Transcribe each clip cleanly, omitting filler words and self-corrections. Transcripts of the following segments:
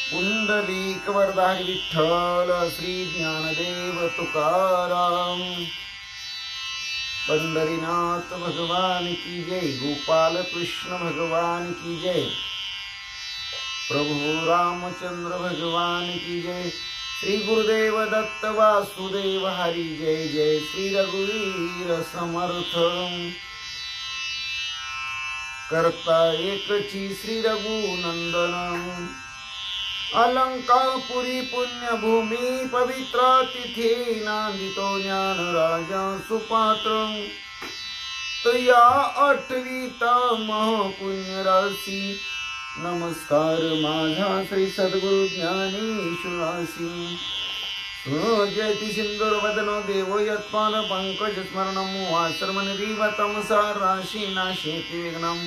पुंडलिक वरदारी विठ्ठल श्री ज्ञानदेव तुकाराम। पंढरीनाथ भगवान की जय। गोपाल कृष्ण भगवान की जय। प्रभु रामचंद्र भगवान की जय। श्री गुरुदेव दत्त वासुदेव हरि जय जय। श्री रघुवीर समर्थ करता एकची श्री रघुनंदन। अलंकापुरी पुण्यभूमी पवित्र तिथी नांदितो ज्ञान राजा सुपात्र। तया आठवीता महापुण्य राशी नमस्कार माझा श्री सद्गुरु ज्ञानेश्वरासी। जयति सिंदूर वदनो देवो यत्पाद पंकज स्मरणम वासर्मनिरीवतम सार राशि नाशेति विघ्नम।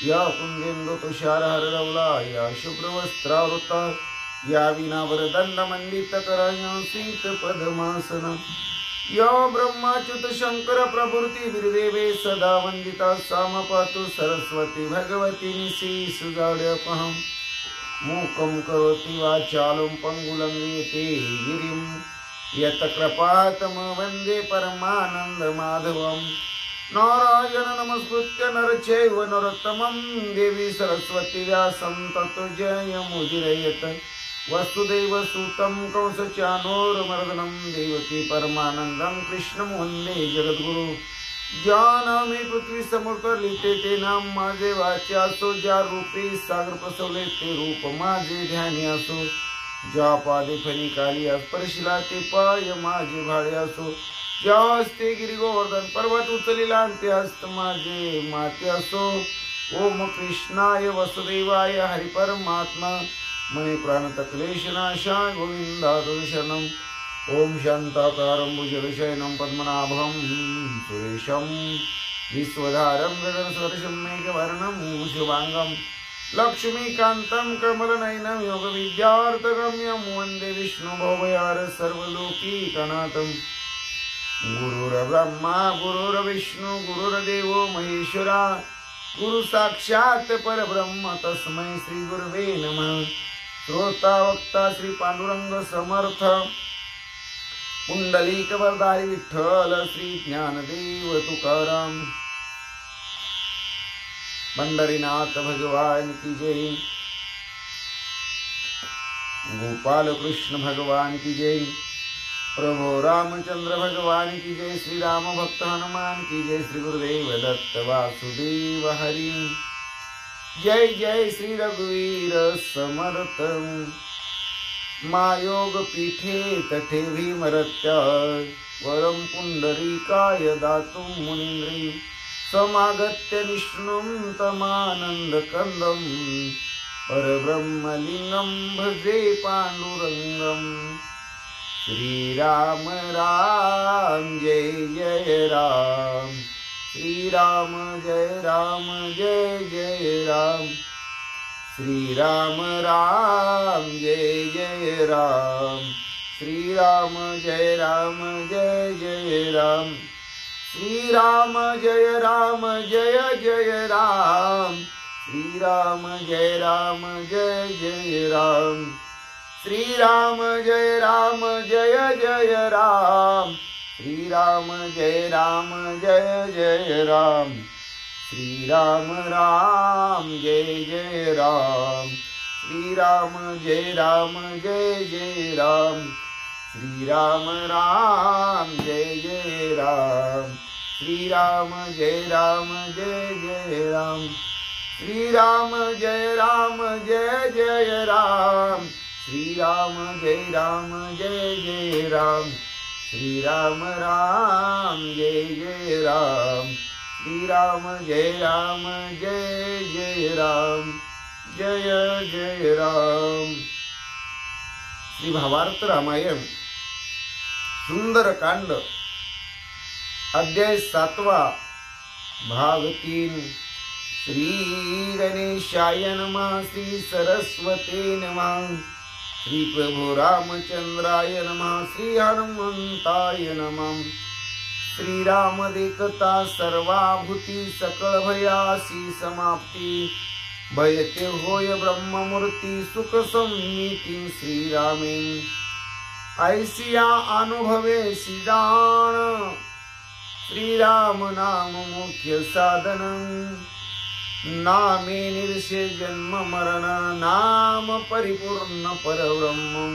या कुंदेन्दु तुषारहर रवला या शुभ्रवस्त्रावृता या विनावरदंड मंडित करया सीत पद्मासन। या ब्रह्माच्युत शंकर प्रभृति विरदेवे सदा वंदिता साम पातु सरस्वती भगवती निशीष जाड्यपहम। मूकं करोति वाचालं पंगुलं लीयते गिरिं यत् कृपातम वन्दे परमानंद माधवं। नारायण नमस्कृत्य नर चैव नरोत्तमं देवी सरस्वती व्यासं ततो जयमुदीरयेत्। वसुदेव सुतं कंसचानूरमर्दनं देवकी परमानंदं कृष्णं वन्दे जगद्गुरु। ज्ञानामि पृथ्वी समर्थ लिहिते ते नाम माझे वाचे असो। ज्या रूपी सागर पसवले ते रूप माझे ध्यानी असो। ज्या पादे फणी काली स्पर्शिला ते पाय माझे भाडे असो। ज्या हस्ते गिरी गोवर्धन पर्वत उचलिला ते हस्त माझे माते असो। ओम कृष्णाय वसुदेवाय हरि परमात्मा मने प्राणत क्लेशनाशाय गोविंदाय शरणम। ओम शांताकारं भुजगशयनं पद्मनाभं सुरेशं विश्वधारं गगनसदृशं मेघवर्णं शुभांगं लक्ष्मीकान्तं कमलनयनं योगविद्यार्थगम्यं वन्दे विष्णुभवभयार सर्वलोकीकनाथं। गुरुर्ब्रह्मा गुरुर्विष्णु गुरुर्देवो महेश्वरा गुरु साक्षात् परब्रह्म तस्मै श्री गुरवे नमः। श्रोता वक्ता श्री पांडुरंग समर्थ पुंडलिक वरदारी विठ्ठल श्री ज्ञानदेव तुकाराम। पंढरीनाथ भगवान की जय। गोपाल कृष्ण भगवान की जय। प्रभु रामचंद्र भगवान की जय। श्री राम भक्त हनुमान की जय। श्री गुरुदेव दत्त वासुदेव हरि जय जय। श्री रघुवीर समर्थ मायोग पीठे तठे भीमरत्या वरम पुंडरीकाय दातुं मुनीन्द्री समागत्य निष्णुं तमानंद कंदं परब्रह्मलिंगं भजे पांडुरंगं। श्री राम राम जय जय राम। श्री राम जय जय राम। श्री राम राम जय जय राम। श्री राम जय जय राम। श्री राम जय जय राम। श्री राम जय जय राम। श्री राम जय जय राम। श्री राम जय जय राम। श्री राम राम जय जय राम। श्री राम जय जय राम। श्री राम राम जय जय राम। श्री राम जय जय राम। श्री राम जय जय राम। श्री राम जय जय राम। श्री राम राम जय जय राम। श्री राम जय जय राम। जय जय राम। श्री भावार्थ रामायण सुंदर कांड अध्याय 7 भाग 3। श्री गणेशाय नमः। श्री सरस्वती नमः। श्री प्रभु रामचंद्राय नमः। श्री हनुमंताय नमः। श्री राम देखता सर्वाभूती सकळ भयासी समाप्ती भयते होय ब्रह्ममूर्ती सुख संमिती श्रीरामे ऐसिया अनुभवेसी जाण श्रीराम नाम मुख्य साधन नामे निर्षे जन्म मरण नाम परिपूर्ण परब्रह्म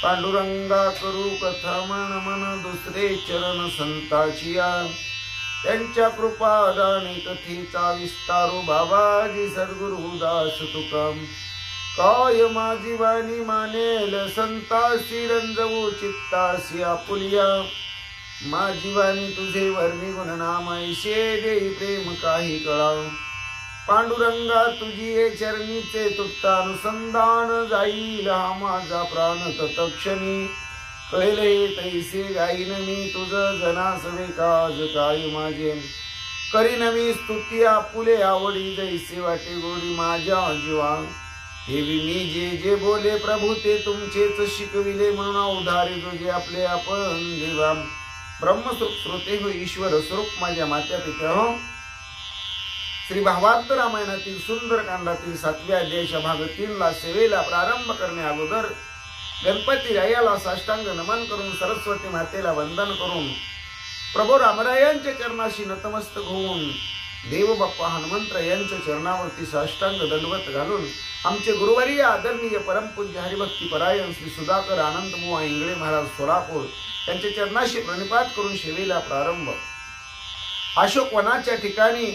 पांडुरंगा करू कथा मन मन दुसरे चरण संताचिया त्यांच्या कृपादानी कथेचा विस्तारू बाबाजी सद्गुरु दास तुकाम काय माझी वाणी मानेल संतासी रंजवू चित्तासी आपुलिया माझी वाणी तुझे वर्णी गुण नाम ऐशे देई प्रेम काही कळाव पांडुरंगा तुझी ये चरणीचे तुट्टानुसंधान जाईल हा माझा प्राण तत्क्षणी कळले तैसे गाईन मी तुझ जनासवे काज काय माझे करीन मी स्तुती आपुले आवडी जैसे वाटे गोडी माझ्या जीवा देवी मी जे जे बोले प्रभू ते तुमचेच शिकविले म्हणून उधारे तुझे आपले आपण देवा ब्रह्मस्वरूप श्रोते हो ईश्वर स्वरूप माझ्या मात्या पित्या हो श्री भावार्थ रामायणातील सुंदरकांडातील 7व्या अध्यायाच्या भाग 3 ला सेवेला प्रारंभ करण्या अगोदर गणपती रायाला साष्टांग नमन करून सरस्वती मातेला वंदन करून प्रभू रामरायांच्या चरणाशी नतमस्तक होऊन देव बाप्पा हनुमंत यांच्या चरणावरती साष्टांग दंडवत घालून आमचे गुरुवर्य आदरणीय परमपूज्य हरिभक्ती परायण श्री सुधाकर आनंदमुआ इंगळे महाराज सोलापूर त्यांच्या चरणाशी प्रणिपात करून सेवेला प्रारंभ अशोक वनाच्या ठिकाणी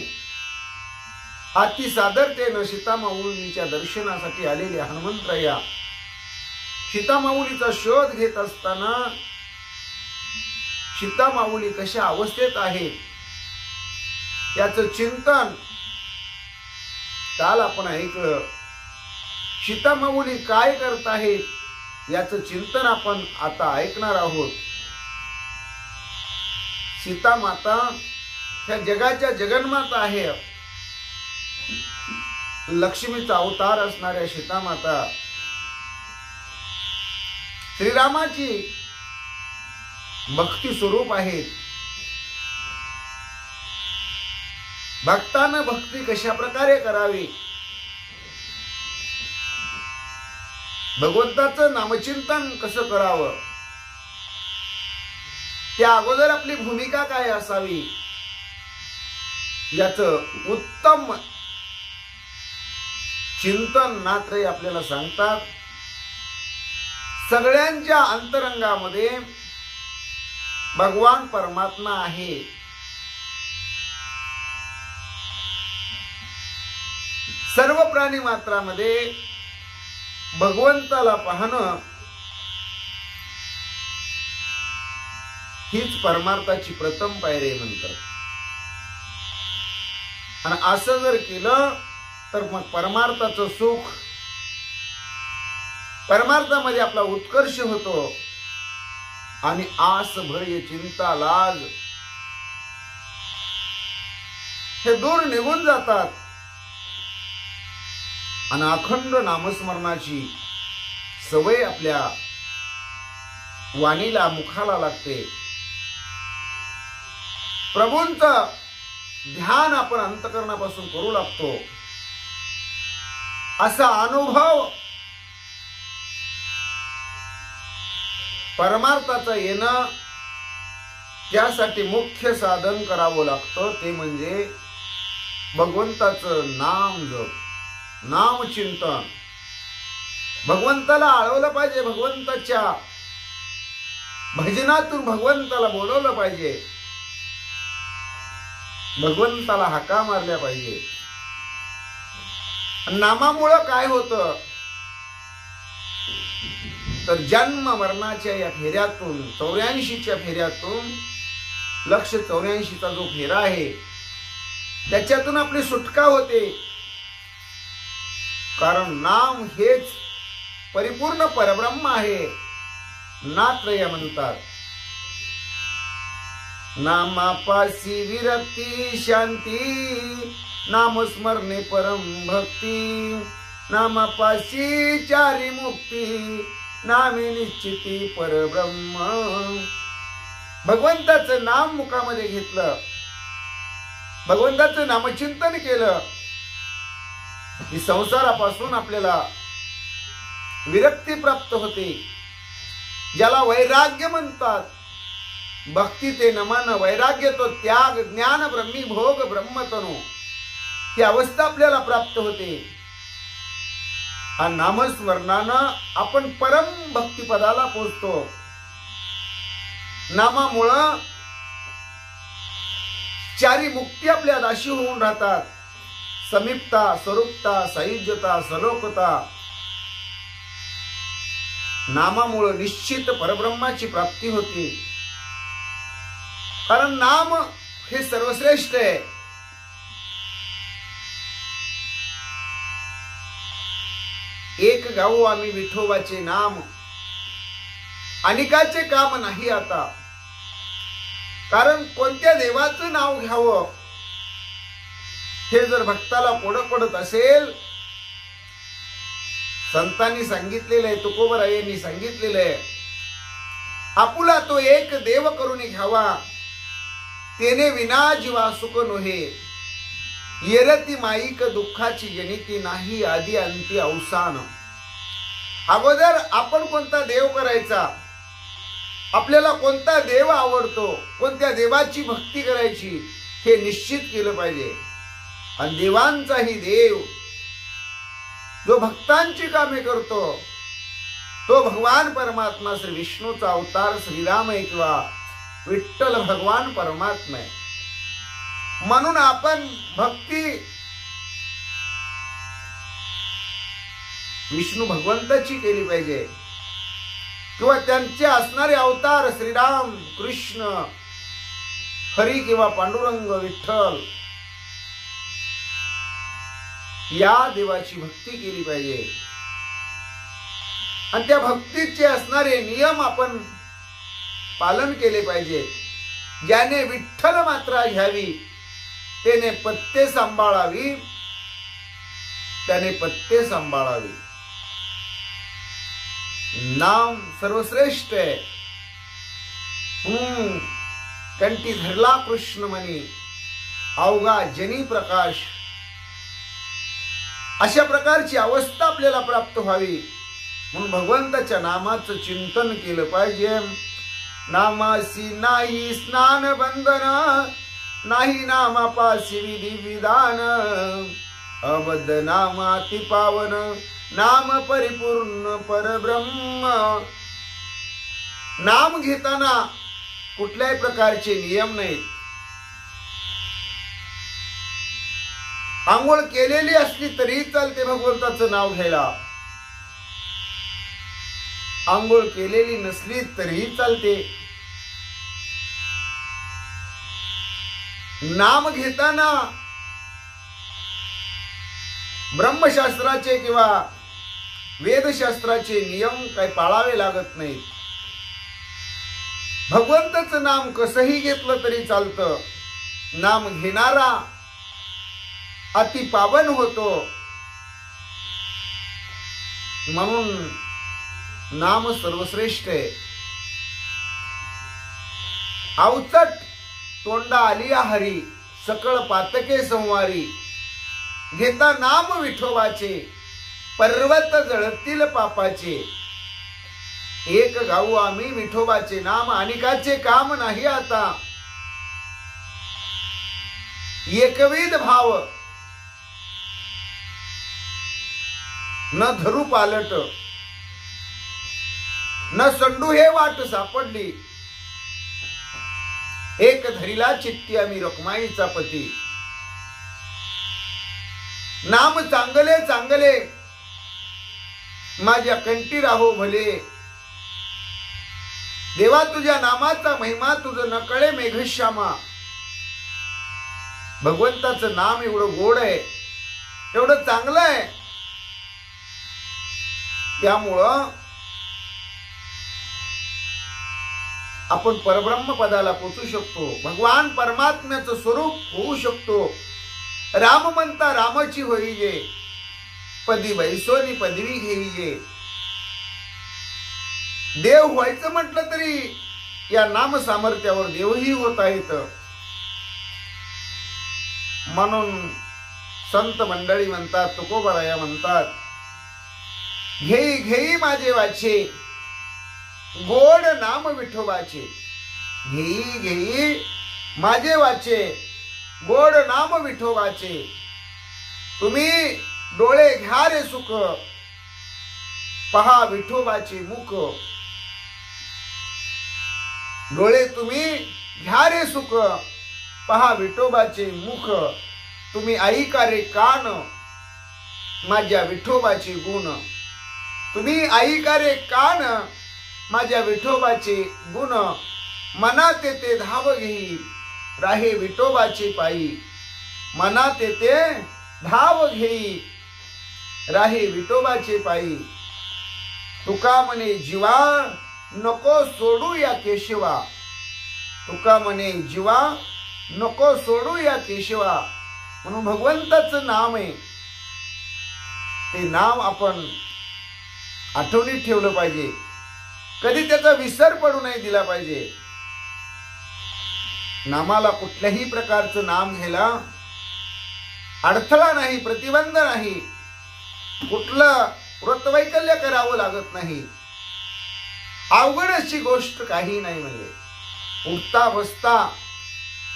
अति सादरतेने सीतामाऊलीच्या दर्शनासाठी आलेले हनुमंतराया सीतामाऊलीचा शोध घेत असताना सीतामाऊली कशा अवस्थेत आहे याचं चिंतन काल आपण ऐकलं सीतामाऊली काय करत आहेत याचं चिंतन आपण आता ऐकणार आहोत सीता माता ह्या जगाच्या जगन्माता आहे लक्ष्मीचा अवतार असणाऱ्या सीता माता श्रीरामाची भक्ती स्वरूप आहेत भक्तांना भक्ती कशा प्रकारे करावी भगवंताचं नामचिंतन कसं करावं त्या अगोदर आपली भूमिका काय असावी याचं उत्तम चिंतन नात्रय आपल्याला सांगतात सगळ्यांच्या अंतरंगामध्ये भगवान परमात्मा आहे सर्व प्राणी मात्रामध्ये भगवंताला पाहणं हीच परमार्थाची प्रथम पायरी म्हणतात आणि असं जर केलं तर मग परमार्थाचं सुख परमार्थामध्ये आपला उत्कर्ष होतो आणि आस भय चिंता लाज हे दूर निघून जातात आणि अखंड नामस्मरणाची सवय आपल्या वाणीला मुखाला लागते प्रभूंचं ध्यान आपण अंतकरणापासून करू लागतो असा अनुभव परमार्थाचं येणं त्यासाठी मुख्य साधन करावं लागतं ते म्हणजे भगवंताचं नाम जप नाम चिंतन भगवंताला आळवलं पाहिजे भगवंताच्या भजनातून भगवंताला बोलवलं पाहिजे भगवंताला हाका मारल्या पाहिजे नामामुळं काय होतं तर जन्म मरणाच्या या फेऱ्यातून 84च्या फेऱ्यातून लक्ष 84चा जो फेरा आहे त्याच्यातून आपली सुटका होते कारण नाम हेच परिपूर्ण परब्रह्म आहे नात्रय म्हणतात नामापासी विरक्ती शांती नामस्मरणे परम भक्ती नामापासी चारी मुक्ती नामे निश्चिती परब्रह्म भगवंताचं नाम मुखामध्ये घेतलं भगवंताचं नामचिंतन केलं की संसारापासून आपल्याला विरक्ती प्राप्त होते, ज्याला वैराग्य म्हणतात. भक्ती ते नमन, वैराग्य तो त्याग, ज्ञान ब्रह्मी भोग ब्रह्मतनु, ही अवस्था आपल्याला प्राप्त होते. हा नामस्मरणानं आपण परम भक्तिपदाला पोचतो. नामामुळं चारी मुक्ती आपल्या दाशी होऊन राहतात. समीपता, स्वरूपता, सायुज्यता, सलोकता. नामामुळे निश्चित परब्रह्माची प्राप्ती होते. कारण नाम हे सर्वश्रेष्ठ आहे. एक गाऊ आम्ही विठोबाचे नाम, अनेकाचे काम नाही आता. कारण कोणत्या देवाचं नाव घ्यावं हे जर भक्ताला कोडं पडत असेल, संतांनी सांगितलेलं आहे, तुकोबरायांनी सांगितलेलं आहे, आपुला तो एक देव करून घ्यावा, तेने विना जीवा सुख नोहे. येरती माईक दुःखाची जनिती नाही, आदी अंती अवसान. अगोदर आपण कोणता देव करायचा, आपल्याला कोणता देव आवडतो, कोणत्या देवाची भक्ती करायची हे निश्चित केलं पाहिजे. आणि देवांचाही देव जो भक्तांची कामे करतो तो भगवान परमात्मा श्री विष्णूचा अवतार श्रीराम आहे किंवा विठ्ठल भगवान परमात्मा आहे. म्हणून आपण भक्ती विष्णू भगवंताची केली पाहिजे किंवा त्यांचे असणारे अवतार श्रीराम, कृष्ण, हरी किंवा पांडुरंग, विठ्ठल या देवाची भक्ती केली पाहिजे. आणि त्या भक्तीचे असणारे नियम आपण पालन केले पाहिजे. ज्याने विठ्ठल मात्रा घ्यावी त्याने पत्ते सांभाळावी, त्याने पत्ते सांभाळावी. नाम सर्वश्रेष्ठ आहे. कंठी धरला कृष्ण मनी, अवघा जनी प्रकाश. अशा प्रकारची अवस्था आपल्याला प्राप्त व्हावी म्हणून भगवंताच्या नामाचं चिंतन केलं पाहिजे. नामासी नाही स्नान बंधन, नाही नामापासी विधी विधान. अबद्ध नामाति पावन, नाम परिपूर्ण परब्रह्म. नाम घेताना कुठल्याही प्रकारचे नियम नाहीत. आंघोळ केलेली असली तरी चालते भगवंताचं नाव घ्यायला, आंघोळ केलेली नसली तरी चालते. नाम घेताना ब्रह्मशास्त्राचे किंवा वेदशास्त्राचे नियम काही पाळावे लागत नाहीत. भगवंताचं नाम कसंही घेतलं तरी चालतं. नाम घेणारा अति पावन होतो. म्हणून नाम सर्वश्रेष्ठ आहे. अवचट तोंडा आलिया हरी, सकळ पातके संवारी. घेता नाम विठोबाचे, पर्वत जळतील पापाचे. एक गाऊ आम्ही विठोबाचे नाम, अनेकाचे काम नाही आता. एकविध भाव न धरू पालट, न संडू हे वाट सापडली. एक धरीला चित्ती आम्ही रखमाईचा पती. नाम चांगले चांगले माझ्या कंठी राहो भले. देवा तुझ्या नामाचा महिमा तुझं नकळे मेघश्यामा. भगवंताचं नाम एवढं गोड आहे, एवढं चांगलं आहे, त्यामुळं आपण परब्रह्म पदाला पोचू शकतो. भगवान परमात्म्याचं स्वरूप होऊ शकतो. राम म्हणता रामाची होईजे, पदी वैसोनी पदवी घेईजे. देव व्हायचं म्हटलं तरी या नाम सामर्थ्यावर देवही होता येतं. म्हणून संत मंडळी म्हणतात, तुकोबराया म्हणतात, घेई घेई माझे वाचे गोड नाम विठोबाचे. घेई घेई माझे वाचे गोड नाम विठोबाचे. तुम्ही डोळे घ्या रे सुख पहा विठोबाचे मुख. डोळे तुम्ही घ्या रे सुख पहा विठोबाचे मुख. तुम्ही ऐका रे कान माझ्या विठोबाचे गुण. तुम्ही ऐका रे कान माझ्या विठोबाचे गुण. मनात ते धाव घेई राहे विठोबाचे पायी. मनात ते धाव घेई राहे विठोबाचे पायी. तुका म्हणे जीवा नको सोडू या केशवा. तुका म्हणे जीवा नको सोडू या केशवा. म्हणून भगवंताचं नाम आहे, ते नाम आपण आठवणीत ठेवलं पाहिजे. कधी त्याचा विसर पडू नाही दिला पाहिजे. नामाला कुठल्याही प्रकारचं नाम घ्यायला अडथळा नाही, प्रतिबंध नाही, कुठलं व्रतवैकल्य करावं लागत नाही. अवघड अशी गोष्ट काही नाही. म्हणजे उठता बसता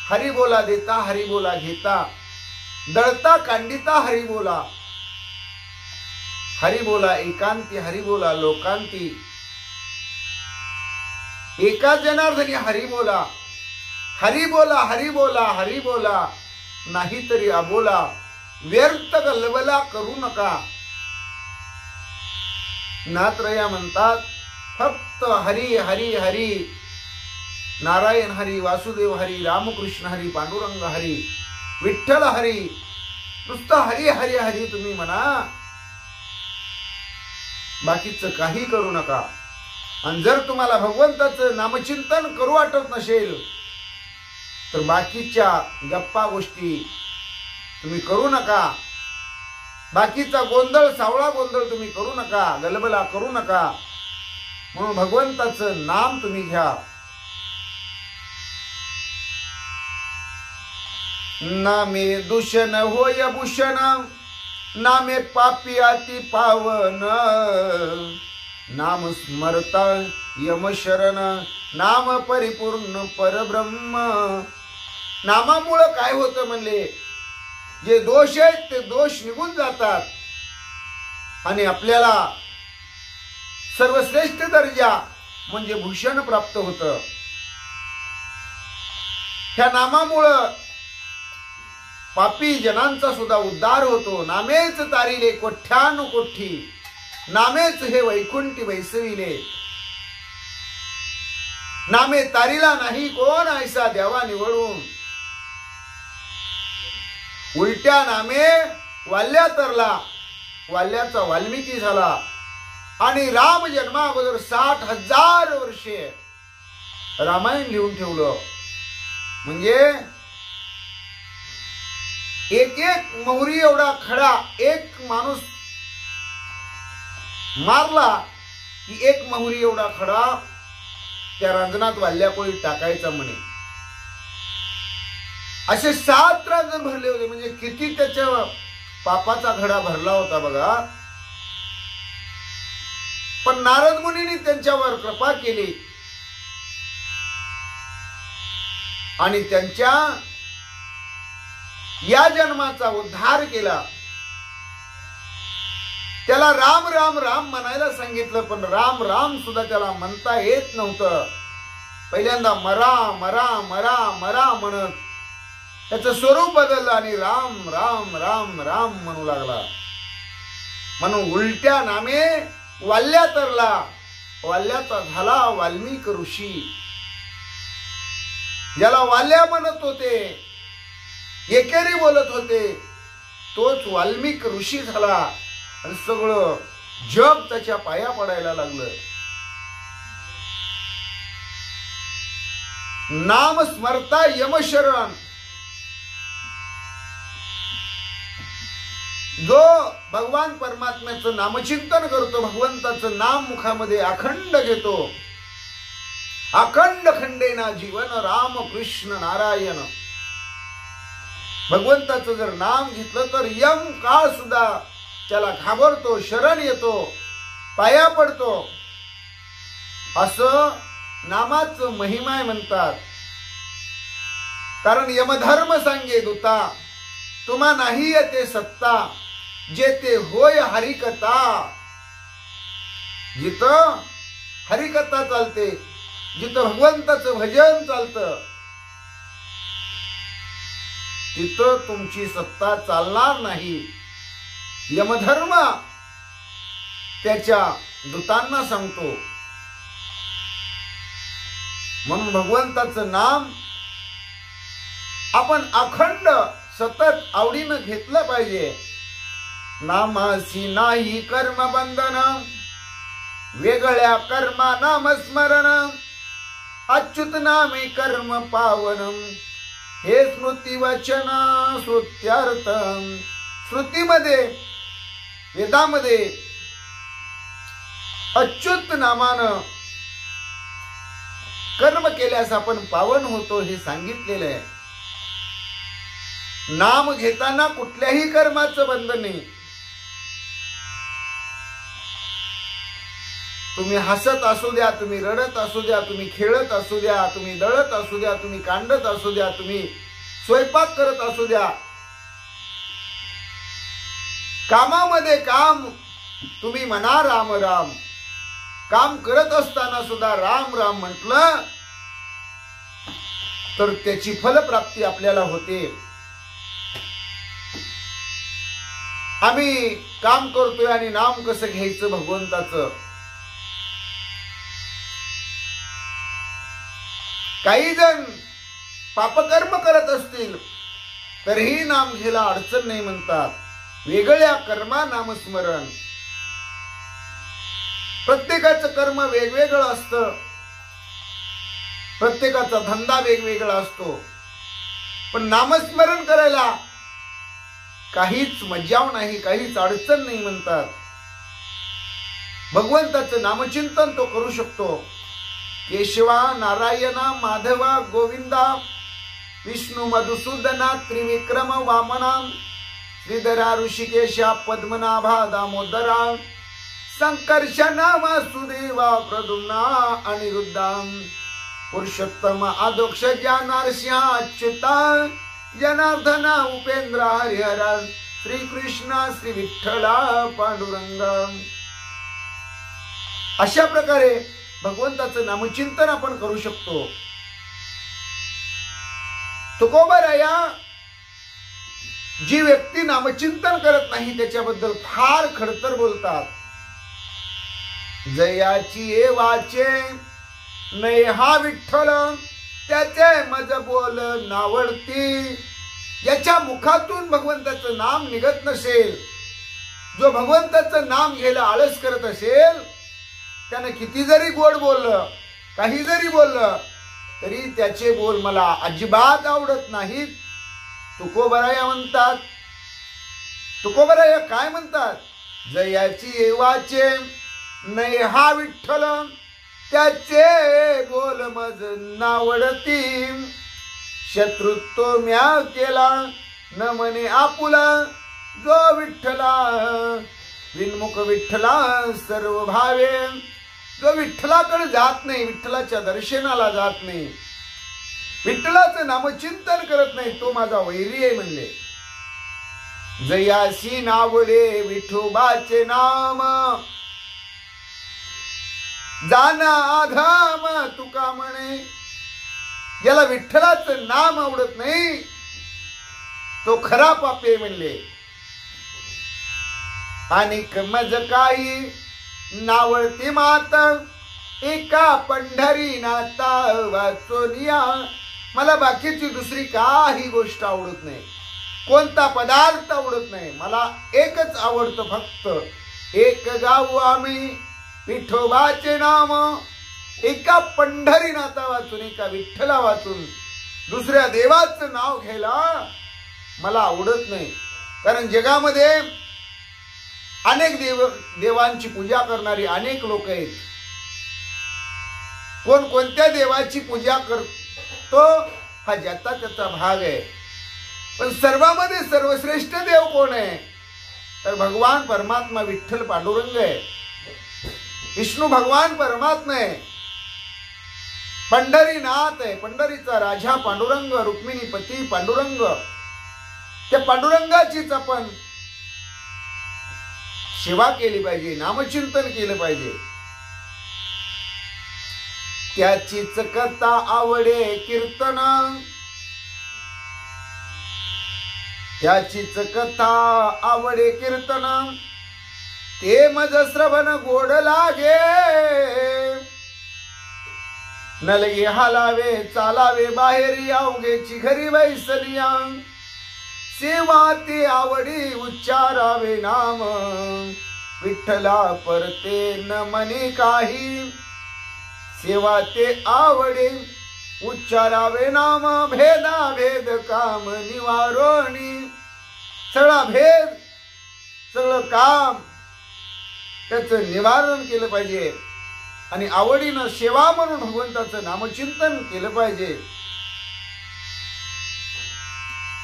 हरी बोला देता, हरी बोला घेता, दळता कांडिता हरी बोला. हरी बोला एकांती, हरी बोला लोकांती. एका जनार्दनी हरी बोला. हरी बोला, हरी बोला, हरी बोला, नाहीतरी अबोला. व्यर्थ गलबला करू नका. नात्रया म्हणतात फक्त हरी हरी हरी. नारायण हरी, वासुदेव हरी, रामकृष्ण हरी, पांडुरंग हरी, विठ्ठल हरी. नुसतं हरी हरी हरी तुम्ही म्हणा, बाकीचं काही करू नका. आणि जर तुम्हाला भगवंताचं नामचिंतन करू वाटत नसेल तर बाकीच्या गप्पा गोष्टी तुम्ही करू नका. बाकीचा गोंधळ, सावळा गोंधळ तुम्ही करू नका, गलबला करू नका. म्हणून भगवंताचं नाम तुम्ही घ्या. नामे दूषण होय भूषण, नामे पापी अति पावन. नाम स्मरता यम शरण, नाम परिपूर्ण परब्रह्म. नामामुळं काय होतं म्हणले, जे दोष आहेत ते दोष निघून जातात आणि आपल्याला सर्वश्रेष्ठ दर्जा म्हणजे भूषण प्राप्त होतं. ह्या नामामुळं पापी जनांचा सुद्धा उद्धार होतो. नामेच तारिले कोठ्यानुकोठी, नामेच हे वैकुंठी वैसविले. नामे तारिला नाही कोण ऐसा देवा निवडून. उलट्या नामे वाल्या तरला, वाल्याचा वाल्मिकी झाला. आणि राम जन्मा अगोदर 60,000 वर्षे रामायण लिहून ठेवलं. म्हणजे एक एक मोहरी एवढा खडा एक माणूस मारला की एक मोहरी एवढा खडा त्या रांजणात वाल्याकोळीत टाकायचा म्हणे. असे 7 रांजण भरले होते. म्हणजे किती त्याच्या पापाचा घडा भरला होता बघा. पण नारद मुनींनी त्यांच्यावर कृपा केली आणि त्यांच्या या जन्माचा उद्धार केला. त्याला राम राम राम म्हणायला सांगितलं, पण राम राम सुद्धा त्याला म्हणता येत नव्हतं. पहिल्यांदा मरा मरा मरा मरा म्हणत त्याचं स्वरूप बदललं आणि राम राम राम राम म्हणू लागला. म्हणून उलट्या नामे वाल्या तरला, वाल्याचा झाला वाल्मिक ऋषी. ज्याला वाल्या म्हणत होते, एकेरी बोलत होते, तोच वाल्मिक ऋषी झाला आणि सगळं जग त्याच्या पाया पडायला लागलं. नाम स्मरता यमशरण. जो भगवान परमात्म्याचं नामचिंतन करतो, भगवंताचं नाम मुखामध्ये अखंड घेतो, अखंड खंडेना जीवन राम कृष्ण नारायण. भगवंताचं जर नाम घेतलं तर यम काळ सुद्धा त्याला घाबरतो, शरण येतो, पाया पडतो. असं नामाचं महिमा म्हणतात. कारण यमधर्म सांगे दूता, तुम्हा नाही येते सत्ता, जेते होय हरिकथा. जिथं हरिकथा चालते, जिथं भगवंताचं भजन चालतं, तिथं तुमची सत्ता चालणार नाही. यमधर्म त्याच्या दूतांना सांगतो. म्हणून भगवंताचं नाम आपण अखंड सतत आवडीनं घेतलं पाहिजे. नामासी नाही कर्म बंधन, वेगळ्या कर्मा नामस्मरण, अच्युत नामे कर्म पावनम, हे स्मृती वचन श्रुत्यार्थ. श्रुतीमध्ये, वेदामध्ये अच्युत नामानं कर्म केल्यास आपण पावन होतो हे सांगितलेलं आहे. नाम घेताना कुठल्याही कर्माचं बंधन नाही. तुम्ही हसत असू द्या, तुम्ही रडत असू द्या, तुम्ही खेळत असू द्या, तुम्ही दळत असू द्या, तुम्ही कांडत असू द्या, तुम्ही स्वयंपाक करत असू द्या, कामामध्ये काम तुम्ही म्हणा राम राम. काम करत असताना सुद्धा राम राम म्हटलं तर त्याची फलप्राप्ती आपल्याला होते. आम्ही काम करतोय आणि नाम कसं घ्यायचं भगवंताचं. काही जण पापकर्म करत असतील तरीही नाम घ्यायला अडचण नाही म्हणतात. वेगळ्या कर्मा नामस्मरण. प्रत्येकाचं कर्म वेगवेगळं असतं, प्रत्येकाचा धंदा वेगवेगळा असतो, पण नामस्मरण करायला काहीच मज्जाव नाही, काहीच अडचण नाही म्हणतात. भगवंताचं नामचिंतन तो करू शकतो. केशवा नारायणा माधवा गोविंदा विष्णू मधुसूदना त्रिविक्रम वामना श्रीधरा ऋषिकेशा पद्मनाभा दामोदरा संकर्षणा वासुदेवा प्रद्युम्ना अनिरुद्धा पुरुषोत्तम आदोक्ष ज्ञानार्ष्या अच्युता जनार्दना उपेंद्र हरिहरा श्रीकृष्ण श्री विठ्ठला पांडुरंग. अशा प्रकारे भगवंताचं नामचिंतन आपण करू शकतो. तुकोबाराया जी व्यक्ती नामचिंतन करत नाही त्याच्याबद्दल फार खडतर बोलतात. जयाची ये वाचे नाही हा विठ्ठल, त्याचे मज बोल नावडती. याच्या मुखातून भगवंताचं नाम निघत नसेल, जो भगवंताचं नाम घ्यायला आळस करत असेल, त्यानं किती जरी गोड बोललं, काही जरी बोललं तरी त्याचे बोल मला अजिबात आवडत नाहीत. तुकोबराया म्हणतात. तुकोबराया काय म्हणतात? जयाची येवाचे नाही हा विठ्ठल, त्याचे बोल मज नावडती. शत्रुत्व म्या केला न म्हणे आपुला, जो विठ्ठला विनमुख विठ्ठला सर्व भावे. जो विठ्ठलाकडे जात नाही, विठ्ठलाच्या दर्शनाला जात नाही, विठ्ठलाचं नामचिंतन करत नाही, तो माझा वैरी आहे म्हणले. जयासी नावडे विठोबाचे नाम, जाना आधाम तुका म्हणे. याला विठ्ठलाचं नाम आवडत नाही, तो खरा पापी म्हणले. आणि मज काही नावळती मात, एका पंढरीनाथा वाचोनिया. मला बाकीची दुसरी काही गोष्ट आवडत नाही, कोणता पदार्थ आवडत नाही. मला एकच आवडतं, फक्त एक गाऊ आम्ही विठोबाचे नाम. एका पंढरीनाथा वाचून, एका विठ्ठला वाचून दुसऱ्या देवाचं नाव घ्यायला मला आवडत नाही. कारण जगामध्ये अनेक देवांची पूजा करणारी अनेक लोक आहेत. कोण कोणत्या देवाची पूजा करतो हा ज्याचा त्याचा भाग आहे. पण सर्वांमध्ये सर्वश्रेष्ठ देव कोण आहे तर भगवान परमात्मा विठ्ठल पांडुरंग आहे. विष्णू भगवान परमात्मा आहे. पंढरीनाथ आहे. पंढरीचा राजा पांडुरंग, रुक्मिणी पती पांडुरंग. त्या पांडुरंगाचीच आपण सेवा केली पाहिजे, नामचिंतन केलं पाहिजे. त्याचीच कथा आवडे कीर्तन, त्याचीच कथा आवडे कीर्तन, ते मज श्रवण गोड लागे. नलगे हालावे चालावे बाहेरी अवघेची घरी वैसलिया, सेवा ते आवडी उच्चारावे नाम. विठ्ठला परते न मनी काही, सेवा ते आवडे उच्चारावे नाम. भेदा भेद काम निवारोणी, सगळा भेद सगळं काम त्याचं निवारण केलं पाहिजे आणि आवडीनं सेवा म्हणून भगवंताचं नामचिंतन केलं पाहिजे.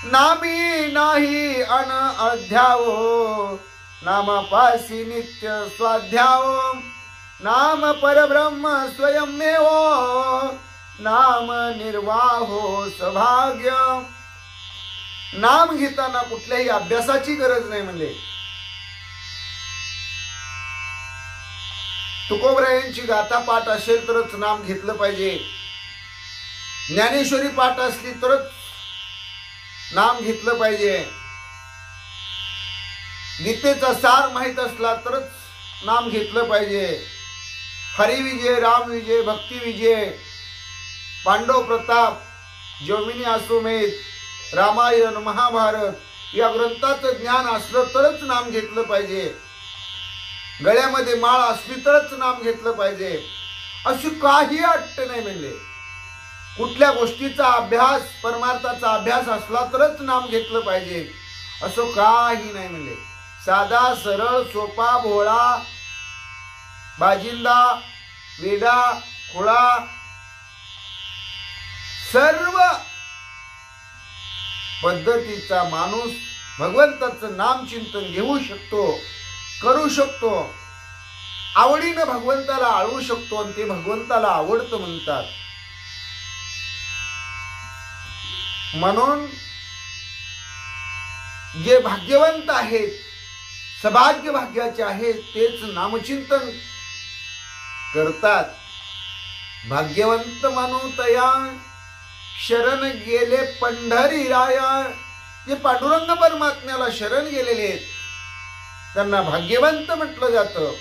नामी नाही अन अध्यावो, नामापासी नित्य स्वाध्यावो. नाम परब्रह्म स्वयंमेव, नाम निर्वाहो सौभाग्य. नाम घेताना कुठल्याही अभ्यासाची गरज नाही म्हणले. तुकोबरायांची गाथा पाठ असेल तरच नाम घेतलं पाहिजे. ज्ञानेश्वरी पाठ असली तरच नाम घेतलं पाहिजे. गीतेचा सार माहित असला तरच नाम घेतलं पाहिजे. हरिविजय, राम विजय, भक्ती विजय, पांडव प्रताप, जमिनी अश्वमेध, रामायण, महाभारत या ग्रंथाचं ज्ञान असलं तरच नाम घेतलं पाहिजे. गळ्यामध्ये माळ असली तरच नाम घेतलं पाहिजे अशी काही अट नाही म्हणले. कुठल्या गोष्टीचा अभ्यास, परमार्थाचा अभ्यास असला तरच नाम घेतलं पाहिजे असं काही नाही म्हणले. साधा सरळ सोपा भोळा बाजिंदा वेडा खोळा सर्व पद्धतीचा माणूस भगवंताचं नाम चिंतन घेऊ शकतो, करू शकतो. आवडीनं भगवंताला आळवू शकतो आणि ते भगवंताला आवडतं म्हणतात. म्हणून जे भाग्यवंत आहेत, सौभाग्य भाग्याचे आहेत तेच नामचिंतन करतात. भाग्यवंत म्हणून तया शरण गेले पंढरी राया. जे पांडुरंग परमात्म्याला शरण गेलेले आहेत त्यांना भाग्यवंत म्हटलं जातं.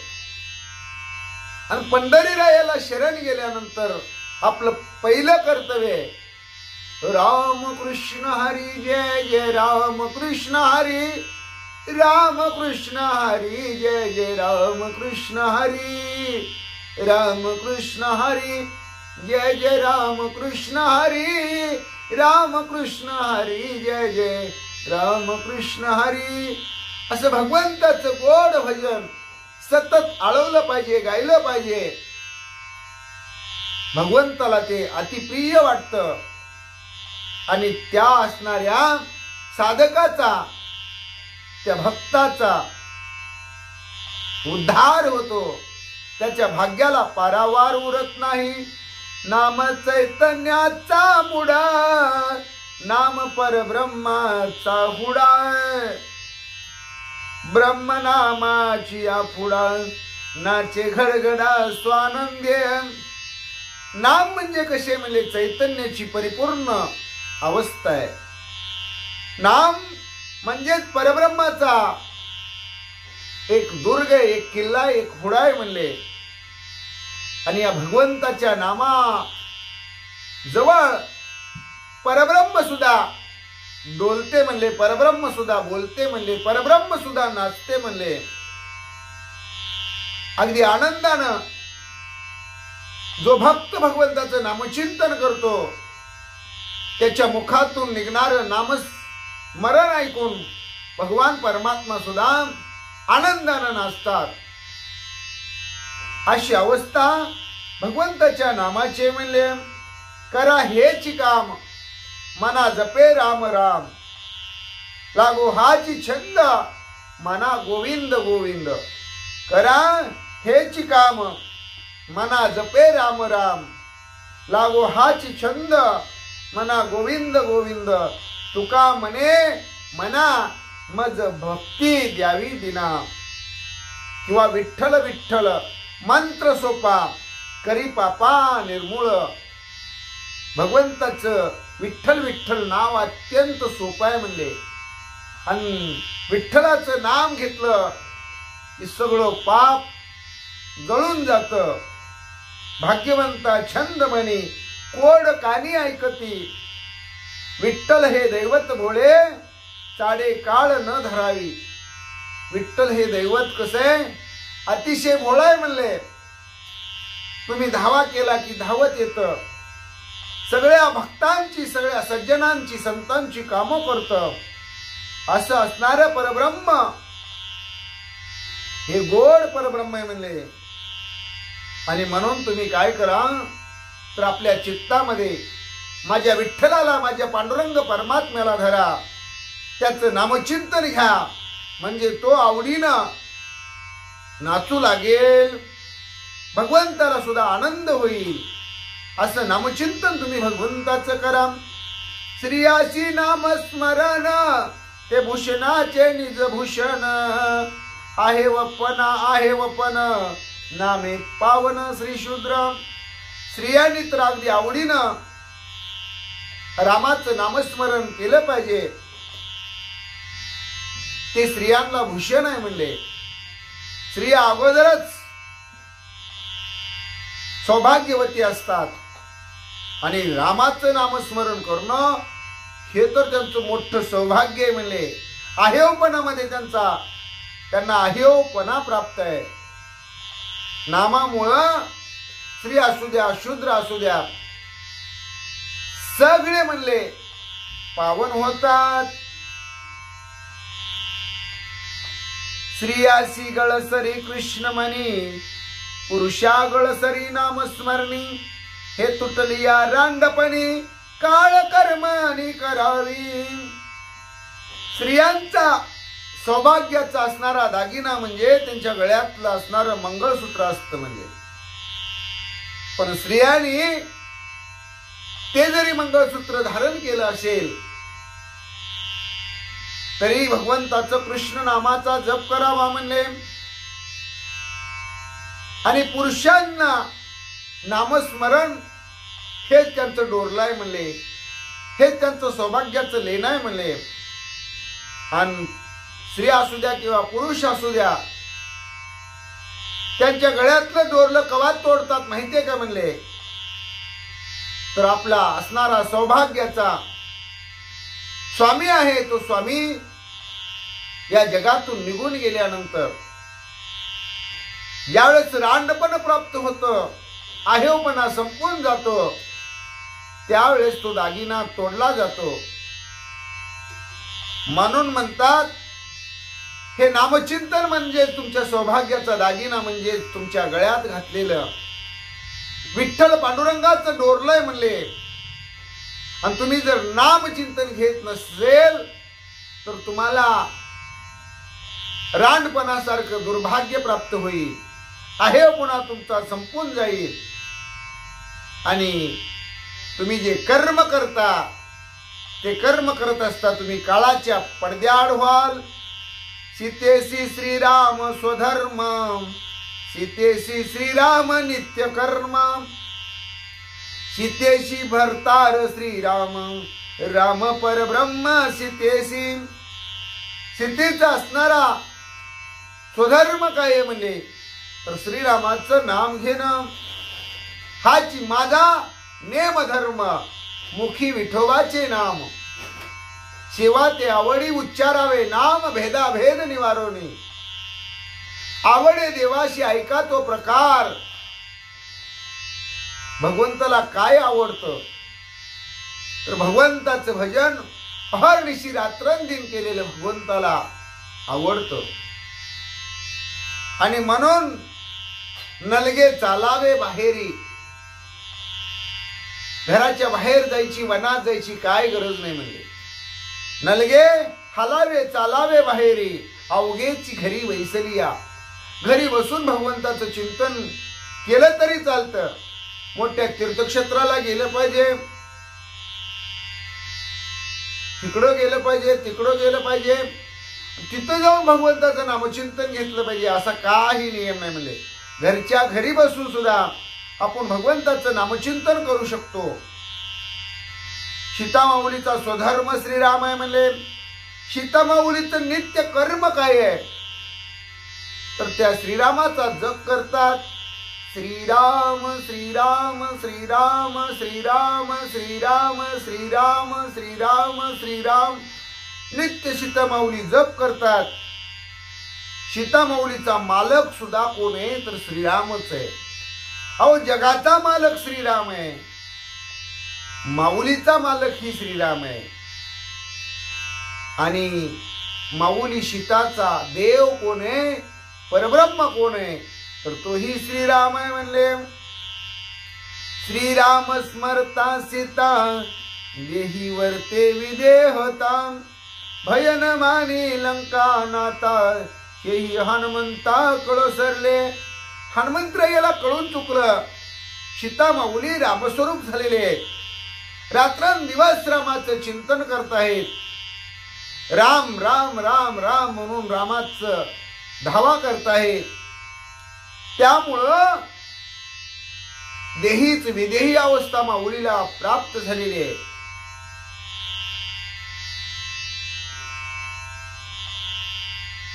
आणि पंढरी रायाला शरण गेल्यानंतर आपलं पहिलं कर्तव्य आहे राम कृष्ण हरी जय जय राम कृष्ण हरी, राम कृष्ण हरी जय जय राम कृष्ण हरी, राम कृष्ण हरी जय जय राम कृष्ण हरी, राम कृष्ण हरी जय जय राम कृष्ण हरी. असं भगवंताचं गोड भजन सतत आळवलं पाहिजे, गायलं पाहिजे. भगवंताला ते अतिप्रिय वाटतं आणि त्या असणाऱ्या साधकाचा, त्या भक्ताचा उद्धार होतो. त्याच्या भाग्याला पारावार उरत नाही. नाम चैतन्याचा मुडा, नाम परब्रह्माचा हुडा. ब्रह्मनामाची आफुडा, नाचे घडघडा स्वानंदे. नाम म्हणजे कसे म्हणजे चैतन्याची परिपूर्ण अवस्था आहे. नाम म्हणजेच परब्रह्माचा एक दुर्ग, एक किल्ला, एक हुडा आहे म्हणले. आणि या भगवंताच्या नामा जवळ परब्रह्म सुद्धा डोलते म्हणले, परब्रह्म सुद्धा बोलते म्हणले, परब्रह्म सुद्धा नाचते म्हणले. अगदी आनंदानं जो भक्त भगवंताचं नामचिंतन करतो त्याच्या मुखातून निघणारं नामस्मरण ऐकून भगवान परमात्मा सुद्धा आनंदानं नाचतात. अशी अवस्था भगवंताच्या नामाचे म्हणले. करा हेच काम मना जपे राम राम, लागो हाची छंद मना गोविंद गोविंद करा हेची काम मना जपे राम राम लागो हाची छंद मना गोविंद गोविंद तुका म्हणे मना मज भक्ती द्यावी दिना किंवा विठ्ठल विठ्ठल मंत्र सोपा करी पापा निर्मूळ भगवंताचं विठ्ठल विठ्ठल नाव अत्यंत सोपं आहे म्हणले आणि विठ्ठलाचं नाम घेतलं की सगळं पाप जळून जातं भाग्यवंता छंद म्हणी कोड कानी ऐकती विठ्ठल हे दैवत भोळे चाडे काळ न धरावी विठ्ठल हे दैवत कसं आहे अतिशय भोळा आहे म्हणले तुम्ही धावा केला की धावत येतं सगळ्या भक्तांची सगळ्या सज्जनांची संतांची कामं करतं असं असणारं परब्रह्म हे गोड परब्रह्म आहे म्हणले आणि म्हणून तुम्ही काय करा तर आपल्या चित्तामध्ये माझ्या विठ्ठलाला माझ्या पांडुरंग परमात्म्याला धरा त्याचं नामचिंतन घ्या म्हणजे तो आवडीनं नाचू लागेल भगवंताला सुद्धा आनंद होईल असं नामचिंतन तुम्ही भगवंताचं करा श्रियाशी नामस्मरण ते भूषणाचे निज भूषण आहे वपन नामे पावन श्री शूद्र स्त्रियांनी तर अगदी आवडीनं रामाचं नामस्मरण केलं पाहिजे ते स्त्रियांना भूषण आहे म्हणले स्त्रिया अगोदरच सौभाग्यवती असतात आणि रामाचं नामस्मरण करणं हे तर त्यांचं मोठं सौभाग्य आहे म्हणले आहेवपणामध्ये त्यांना आहेवपणा प्राप्त आहे नामामुळं स्त्री असू द्या शूद्र असू द्या सगळे म्हणले पावन होतात स्त्रियासी गळसरी कृष्ण म्हणी पुरुषा गळसरी नामस्मरणी हे तुटलिया रांडपणी काळ कर्म आणि करावी स्त्रियांचा सौभाग्याचा असणारा दागिना म्हणजे त्यांच्या गळ्यातलं असणारं मंगळसूत्र असतं म्हणजे पण स्त्रियांनी ते जरी मंगळसूत्र धारण केलं असेल तरी भगवंताचं कृष्ण नामाचा जप करावा म्हणले आणि पुरुषांना नामस्मरण हेच त्यांचं डोरलाय म्हणले हेच त्यांचं सौभाग्याचं लेणं आहे म्हणले आणि स्त्री असू द्या किंवा पुरुष असू द्या त्यांच्या गळ्यातलं डोरलं कवा तोडतात माहितीये का म्हणले तर आपला असणारा सौभाग्याचा स्वामी आहे तो स्वामी या जगातून निघून गेल्यानंतर यावेळेस रांडपण प्राप्त होतं आहेवपणा संपून जातो त्यावेळेस तो दागिना तोडला जातो म्हणून म्हणतात हे नामचिंतन म्हणजे तुमच्या सौभाग्याचा दागिना म्हणजे तुमच्या गळ्यात घातलेलं विठ्ठल पांडुरंगाचं डोरलंय म्हणले आणि तुम्ही जर नामचिंतन घेत नसेल तर तुम्हाला रांडपणासारखं दुर्भाग्य प्राप्त होईल आहेवपणा तुमचा संपून जाईल आणि तुम्ही जे कर्म करता ते कर्म करत असता तुम्ही काळाच्या पडद्याआड व्हाल सीतेसी श्रीराम स्वधर्म सीतेसी श्रीराम नित्य कर्म सीतेशी भरतार श्रीराम राम परब्रह्म सीतेशी सीतेचा असणारा स्वधर्म काय म्हणले तर श्रीरामाचं नाम घेणं हाची माझा नेमधर्म मुखी विठोबाचे नाम शिवा ते आवडी उच्चारावे नाम भेदाभेद निवारोनी आवडे देवाशी ऐका तो प्रकार भगवंताला काय आवडतं तर भगवंताचं भजन अहर्निशी रात्रंदिन केलेलं भगवंताला आवडतं आणि म्हणून नलगे चालावे बाहेरी घराच्या बाहेर जायची वनात जायची काय गरज नाही म्हणजे नलगे हालावे चालावे बाहेरी अवघेची घरी वैसलिया. घरी बसून भगवंताचं चिंतन केलं तरी चालतं. मोठ्या तीर्थक्षेत्राला गेलं पाहिजे, तिकडं गेलं पाहिजे, तिकडं गेलं पाहिजे, तिथं जाऊन भगवंताचं नामचिंतन घेतलं पाहिजे असा काही नियम नाही. म्हणजे घरच्या घरी बसून सुद्धा आपण भगवंताचं नामचिंतन करू शकतो. सीतामाऊलीचा स्वधर्म श्रीराम आहे. म्हणले सीतामाऊलीचं नित्य कर्म काय आहे तर त्या श्रीरामाचा जप करतात. श्रीराम श्रीराम श्रीराम श्रीराम श्रीराम श्रीराम श्रीराम श्रीराम नित्य सीतामाऊली जप करतात. सीतामाऊलीचा मालक सुद्धा कोण आहे तर श्रीरामच आहे. अहो जगाचा मालक श्रीराम आहे, माऊलीचा मालक ही श्रीराम आहे. आणि माऊली सीताचा देव कोण आहे, परब्रह्म कोण आहे तर तोही श्रीराम आहे. म्हणले श्रीराम स्मरता सीता देही वर्ते विदेहता भयन मानी लंका नाता हेही हनुमंता कळ सरले. हनुमंतरायाला कळून चुकलं सीता माऊली रामस्वरूप झालेले. रात्रंदिवस रामाचं चिंतन करतायत. राम राम राम राम म्हणून रामाचं धावा करतायत. त्यामुळं देहीच विदेही अवस्था माऊलीला प्राप्त झालेली आहे.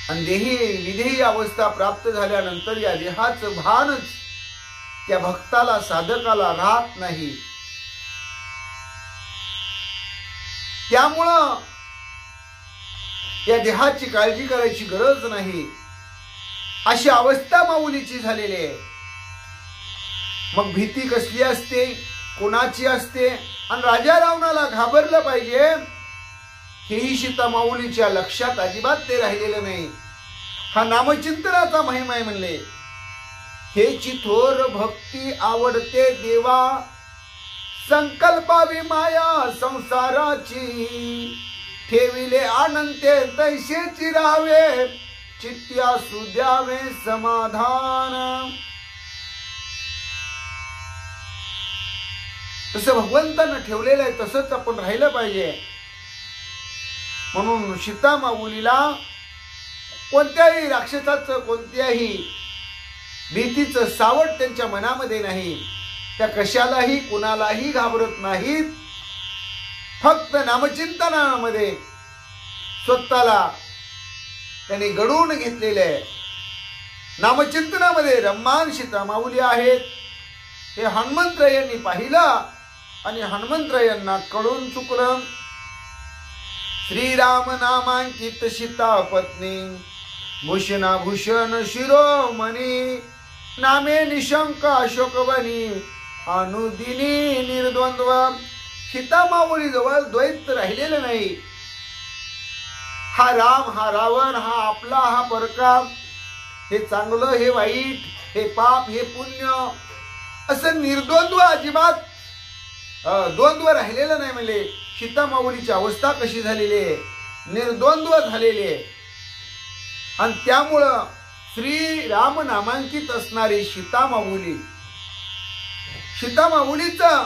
आणि देही विदेही अवस्था प्राप्त झाल्यानंतर या देहाचं भानच त्या भक्ताला साधकाला राहत नाही. त्यामुळं या देहाची काळजी करायची गरज नाही अशी अवस्था माऊलीची झालेली आहे. मग भीती कसली असते, कोणाची असते आणि राजा रावणाला घाबरलं पाहिजे हेही सीता माऊलीच्या लक्षात अजिबात ते राहिलेलं नाही. हा नामचिंतनाचा महिमा आहे. म्हणले हेची थोर भक्ती आवडते देवा संकल्पावी माया संसाराची ठेविले आनंते तैसेची राहावे चित्त्या सुद्यावे समाधान. तसं भगवंतानं ठेवलेलं आहे तसंच आपण राहिलं पाहिजे. म्हणून सीता माऊलीला कोणत्याही राक्षसाचं कोणत्याही भीतीचं सावट त्यांच्या मनामध्ये नाही. त्या कशालाही कुणालाही घाबरत नाहीत. फक्त नामचिंतनामध्ये स्वतःला त्यांनी घडवून घेतलेले आहे. नामचिंतनामध्ये रम्मान सीता माऊली आहेत. हे हनुमंतरायांनी पाहिलं आणि हनुमंतरायांना कळून चुकलं. श्रीराम नामांकित सीता पत्नी भूषणाभूषण शिरोमणी नामे निशंक अशोकवनी अनुदिनी निर्द्वंद्व. सीता माऊली जवळ द्वैत राहिलेलं नाही. हा राम हा रावण, हा आपला हा परका, हे चांगलं हे वाईट, हे पाप हे पुण्य असं निर्द्वंद्व अजिबात द्वंद्व राहिलेलं नाही. म्हणजे सीता माऊलीची अवस्था कशी झालेली आहे, निर्द्वंद्व झालेली आहे. आणि त्यामुळं श्री राम नामांकित असणारी सीता माऊली, सीता माऊलीचं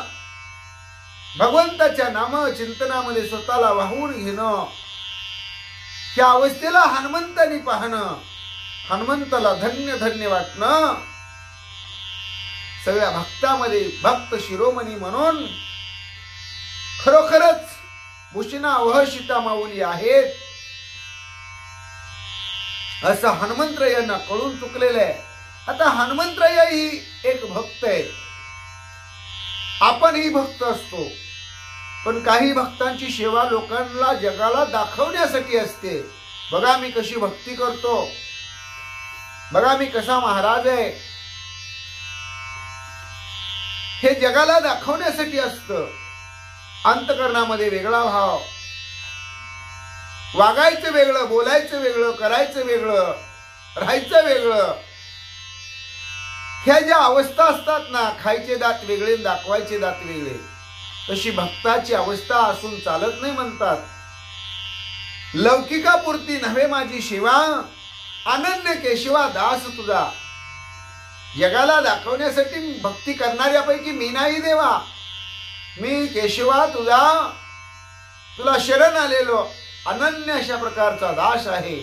भगवंताच्या नाम चिंतनामध्ये स्वतःला वाहून घेणं, त्या अवस्थेला हनुमंतानी पाहणं, हनुमंताला धन्य धन्य वाटणं, सगळ्या भक्तामध्ये भक्त शिरोमणी म्हणून खरोखरच भूषणावह सीता माऊली आहेत असं हनुमंतरायांना कळून चुकलेलं आहे. आता हनुमंतराय ही एक भक्त आहे. आपणही भक्त असतो, पण काही भक्तांची सेवा लोकांना जगाला दाखवण्यासाठी असते. बघा मी कशी भक्ती करतो, बघा मी कसा महाराज आहे, हे जगाला दाखवण्यासाठी असतं. अंतकरणामध्ये वेगळा भाव, वागायचं वेगळं, बोलायचं वेगळं, करायचं वेगळं, राहायचं वेगळं. ह्या ज्या अवस्था असतात ना, खायचे दात वेगळे, दाखवायचे दात वेगळे, तशी भक्ताची अवस्था असून चालत नाही म्हणतात. लौकिकापुरती नव्हे माझी सेवा, अनन्य केशवा दास तुझा. जगाला दाखवण्यासाठी भक्ती करणाऱ्यापैकी मी नाही देवा. मी केशवा तुला शरण आलेलो अनन्य अशा प्रकारचा दास आहे.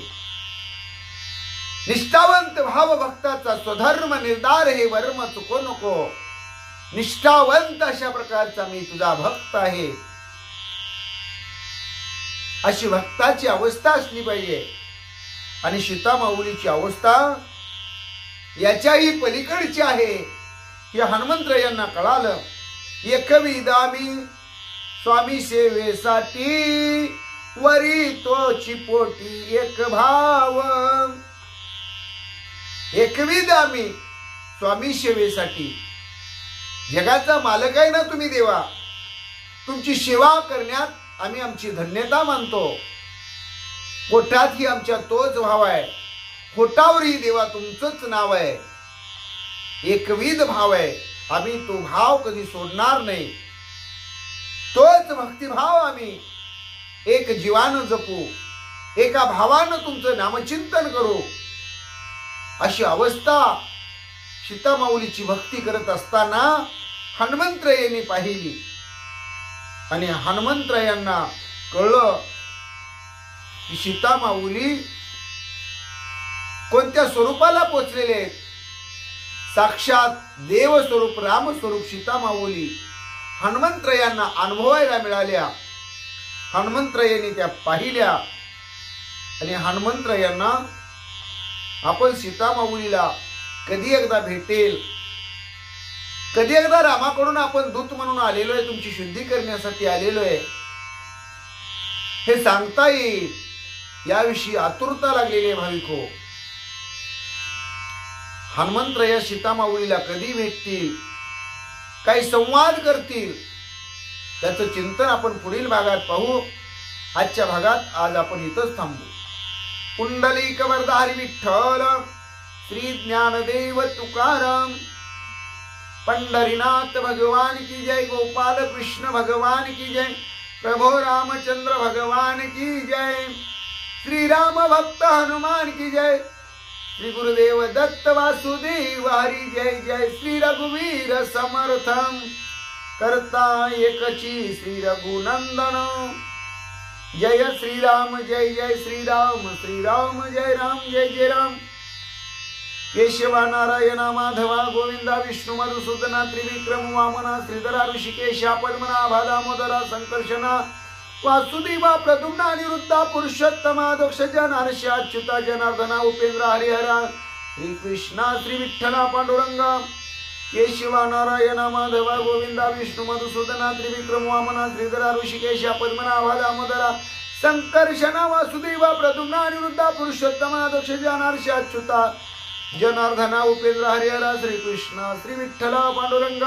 निष्ठावंत भाव भक्ताचा स्वधर्म निर्धार हे वर्म चुको नको. निष्ठावंत अशा प्रकारचा मी तुझा भक्त आहे. अशी भक्ताची अवस्था असली पाहिजे. आणि सीतामाऊलीची अवस्था याच्याही पलीकडची आहे हे हनुमंतरायांना कळालं. एकविधा मी स्वामी सेवेसाठी, वरी तोची पोटी एक भाव. एकविधा मी स्वामी सेवेसाठी. जगाचा मालक आहे ना तुम्ही देवा, तुमची सेवा करण्यात आम्ही आमची धन्यता मानतो. पोटातही आमच्या तोच भाव आहे, पोटावरही देवा तुमचंच नाव आहे. एकविध भाव आहे. आम्ही तो भाव कधी सोडणार नाही. तोच भक्तिभाव आम्ही एक जीवानं जपू, एका भावानं तुमचं नामचिंतन करू. अशी अवस्था सीतामाऊलीची भक्ती करत असताना हनुमंतरायांनी पाहिली. आणि हनुमंतरायांना कळलं की सीतामाऊली कोणत्या स्वरूपाला पोचलेले आहेत. साक्षात देव स्वरूप राम स्वरूप सीतामाऊली हनुमंतरायांना अनुभवायला मिळाल्या. हनुमंतरायांनी त्या पाहिल्या. आणि हनुमंतरायांना आपण सीतामाऊलीला कधी एकदा भेटेल, कधी एकदा रामाकडून आपण दूत म्हणून आलेलो आहे, तुमची शुद्धी करण्यासाठी आलेलो आहे हे सांगता येईल याविषयी आतुरता लागलेली आहे भाविको. हनुमंतराय सीतामाऊलीला कधी भेटतील, काही संवाद करतील, त्याचं चिंतन आपण पुढील भागात पाहू. आजच्या भागात आज आपण इथंच थांबू. पुंडलिक वरदारी विठ्ठल श्री ज्ञानदेव तुकाराम. पंढरीनाथ भगवान की जय. गोपाल कृष्ण भगवान की जय. प्रभो रामचंद्र भगवान की जय. श्री राम भक्त हनुमान की जय. श्री गुरुदेव दत्त वासुदेव हरी जय जय. श्री रघुवीर समर्थम करता एकची श्री रघुनंदन. जय श्री राम जय जय श्री राम. श्री राम जय राम जय जय राम. केशवा नारायणा माधवा गोविंदा विष्णु मधुसूदना त्रिविक्रम वामना श्रीधरा ऋषिकेशा पद्मनाभा दामोदरा संकर्षणा वासुदेवा प्रद्युम्ना अनिरुद्धा पुरुषोत्तमा दोक्षजा नारश्या अच्युता जनार्दना उपेंद्र हरिहरा. श्री कृष्णा श्री विठ्ठला पांडुरंगा. केशवा नारायणा माधवा गोविंदा विष्णु मधुसूदना त्रिविक्रम वामना श्रीधरा ऋषिकेशा पद्मनाभा दामोदरा संकर्षणा वासुदेवा प्रद्युम्ना अनिरुद्धा पुरुषोत्तमा दोक्षजा नारश्या अच्युता जनार्दना उपेंद्र हरिहरा. श्री कृष्ण श्री विठ्ठला पांडुरंग.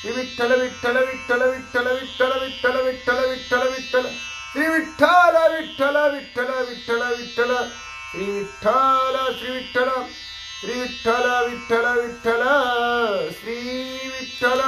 श्री विठ्ठल विठ्ठल विठ्ठल विठ्ठल विठ्ठल विठ्ठल विठ्ठल विठ्ठल विठ्ठल. श्री विठ्ठल विठ्ठल विठ्ठल विठ्ठल विठ्ठल. श्री विठ्ठल श्री विठ्ठल श्री विठ्ठल विठ्ठल विठ्ठल श्री विठ्ठल.